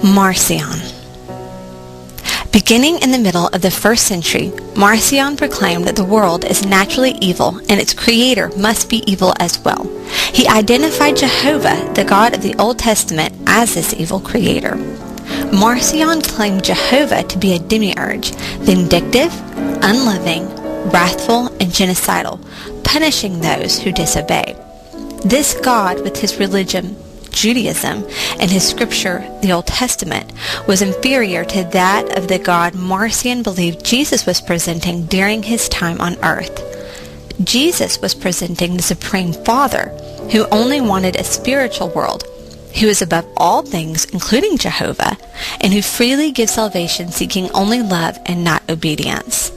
Marcion. Beginning in the middle of the 1st century, Marcion proclaimed that the world is naturally evil and its creator must be evil as well. He identified Jehovah, the God of the Old Testament, as this evil creator. Marcion claimed Jehovah to be a demiurge, vindictive, unloving, wrathful, and genocidal, punishing those who disobey. This God, with his religion, Judaism, and his scripture, the Old Testament, was inferior to that of the God Marcion believed Jesus was presenting during his time on earth. Jesus was presenting the Supreme Father, who only wanted a spiritual world, who is above all things, including Jehovah, and who freely gives salvation seeking only love and not obedience.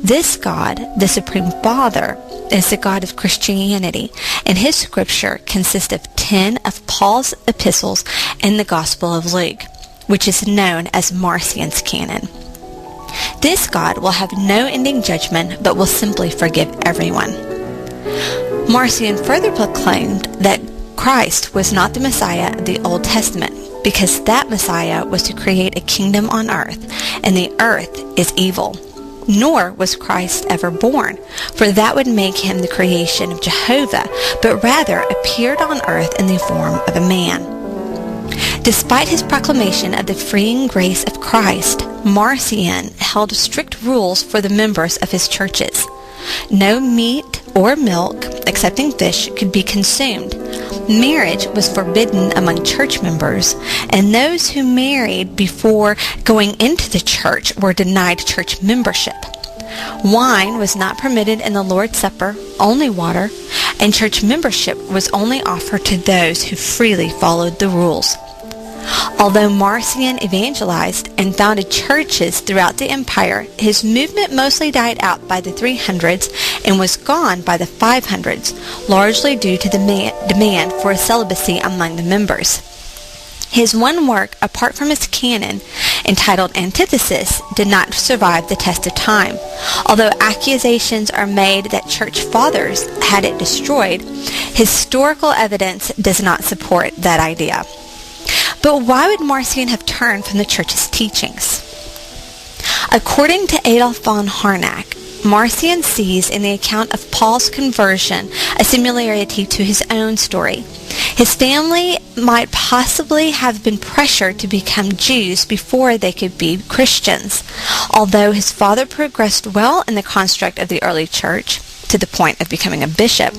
This God, the Supreme Father, is the God of Christianity, and his scripture consists of 10 of Paul's epistles and the Gospel of Luke, which is known as Marcion's canon. This God will have no ending judgment, but will simply forgive everyone. Marcion further proclaimed that Christ was not the Messiah of the Old Testament, because that Messiah was to create a kingdom on earth, and the earth is evil. Nor was Christ ever born, for that would make him the creation of Jehovah, but rather appeared on earth in the form of a man. Despite his proclamation of the freeing grace of Christ, Marcion held strict rules for the members of his churches. No meat or milk, excepting fish, could be consumed. Marriage was forbidden among church members, and those who married before going into the church were denied church membership. Wine was not permitted in the Lord's Supper, only water, and church membership was only offered to those who freely followed the rules. Although Marcion evangelized and founded churches throughout the empire, his movement mostly died out by the 300s and was gone by the 500s, largely due to the demand for celibacy among the members. His one work, apart from his canon, entitled Antithesis, did not survive the test of time. Although accusations are made that church fathers had it destroyed, historical evidence does not support that idea. But why would Marcion have turned from the church's teachings? According to Adolf von Harnack, Marcion sees in the account of Paul's conversion a similarity to his own story. His family might possibly have been pressured to become Jews before they could be Christians. Although his father progressed well in the construct of the early church, to the point of becoming a bishop,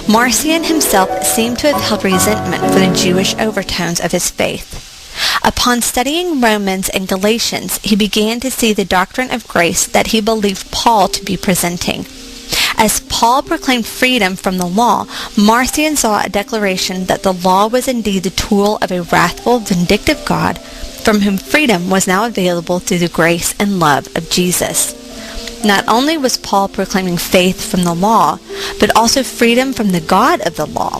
Marcion himself seemed to have held resentment for the Jewish overtones of his faith. Upon studying Romans and Galatians, he began to see the doctrine of grace that he believed Paul to be presenting. As Paul proclaimed freedom from the law, Marcion saw a declaration that the law was indeed the tool of a wrathful, vindictive God, from whom freedom was now available through the grace and love of Jesus. Not only was Paul proclaiming faith from the law, but also freedom from the God of the law.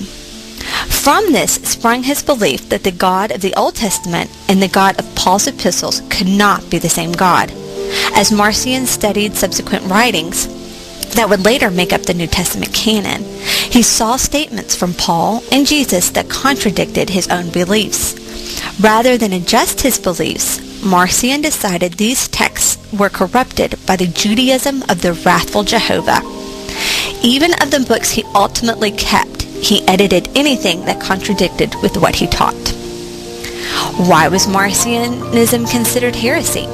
From this sprung his belief that the God of the Old Testament and the God of Paul's epistles could not be the same God. As Marcion studied subsequent writings that would later make up the New Testament canon, he saw statements from Paul and Jesus that contradicted his own beliefs. Rather than adjust his beliefs, Marcion decided these texts were corrupted by the Judaism of the wrathful Jehovah. Even of the books he ultimately kept, he edited anything that contradicted with what he taught. Why was Marcionism considered heresy?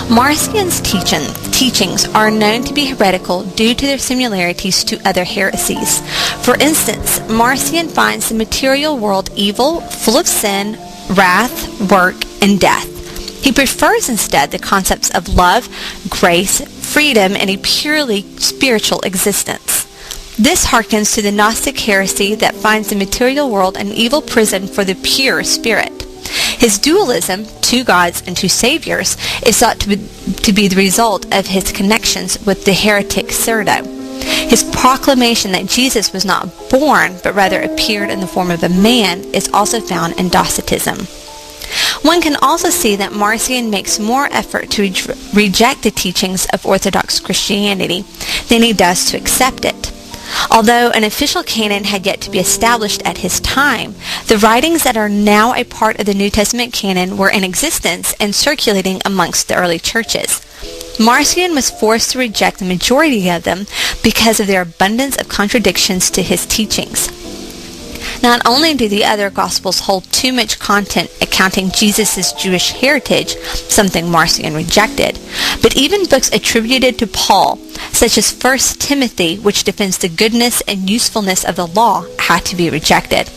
Marcion's teachings are known to be heretical due to their similarities to other heresies. For instance, Marcion finds the material world evil, full of sin, wrath, work, and death. He prefers instead the concepts of love, grace, freedom, and a purely spiritual existence. This harkens to the Gnostic heresy that finds the material world an evil prison for the pure spirit. His dualism, two gods and two saviors, is thought to be the result of his connections with the heretic Cerdo. His proclamation that Jesus was not born, but rather appeared in the form of a man, is also found in Docetism. One can also see that Marcion makes more effort to reject the teachings of Orthodox Christianity than he does to accept it. Although an official canon had yet to be established at his time, the writings that are now a part of the New Testament canon were in existence and circulating amongst the early churches. Marcion was forced to reject the majority of them because of their abundance of contradictions to his teachings. Not only do the other Gospels hold too much content accounting Jesus' Jewish heritage, something Marcion rejected, but even books attributed to Paul, such as 1 Timothy, which defends the goodness and usefulness of the law, had to be rejected.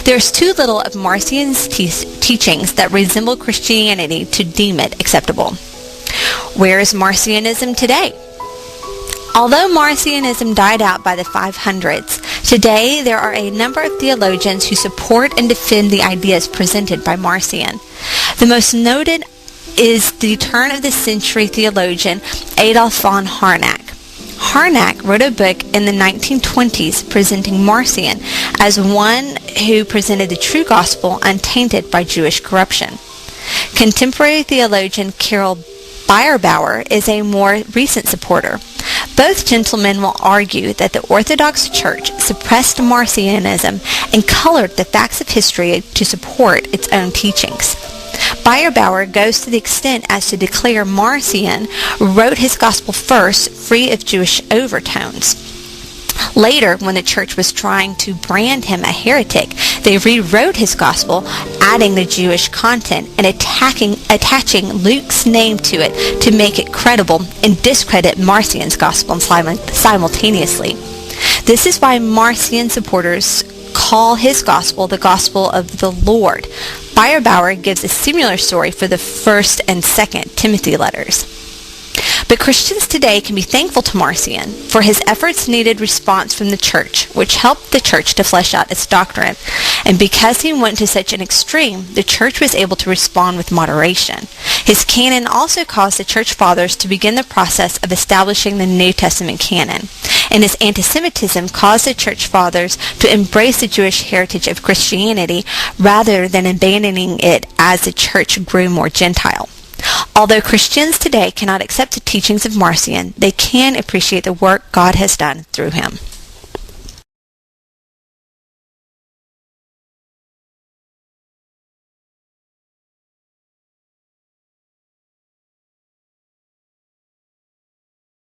There is too little of Marcion's teachings that resemble Christianity to deem it acceptable. Where is Marcionism today? Although Marcionism died out by the 500s, today there are a number of theologians who support and defend the ideas presented by Marcion. The most noted is the turn-of-the-century theologian Adolf von Harnack. Harnack wrote a book in the 1920s presenting Marcion as one who presented the true gospel untainted by Jewish corruption. Contemporary theologian Karl Bierbauer is a more recent supporter. Both gentlemen will argue that the Orthodox Church suppressed Marcionism and colored the facts of history to support its own teachings. Bierbauer goes to the extent as to declare Marcion wrote his gospel first, free of Jewish overtones. Later, when the church was trying to brand him a heretic, they rewrote his gospel, adding the Jewish content and attaching Luke's name to it to make it credible and discredit Marcion's gospel simultaneously. This is why Marcion supporters call his gospel the gospel of the Lord. Bierbauer gives a similar story for the 1st and 2nd Timothy letters. But Christians today can be thankful to Marcion, for his efforts needed response from the church, which helped the church to flesh out its doctrine. And because he went to such an extreme, the church was able to respond with moderation. His canon also caused the church fathers to begin the process of establishing the New Testament canon. And his anti-Semitism caused the church fathers to embrace the Jewish heritage of Christianity rather than abandoning it as the church grew more Gentile. Although Christians today cannot accept the teachings of Marcion, they can appreciate the work God has done through him.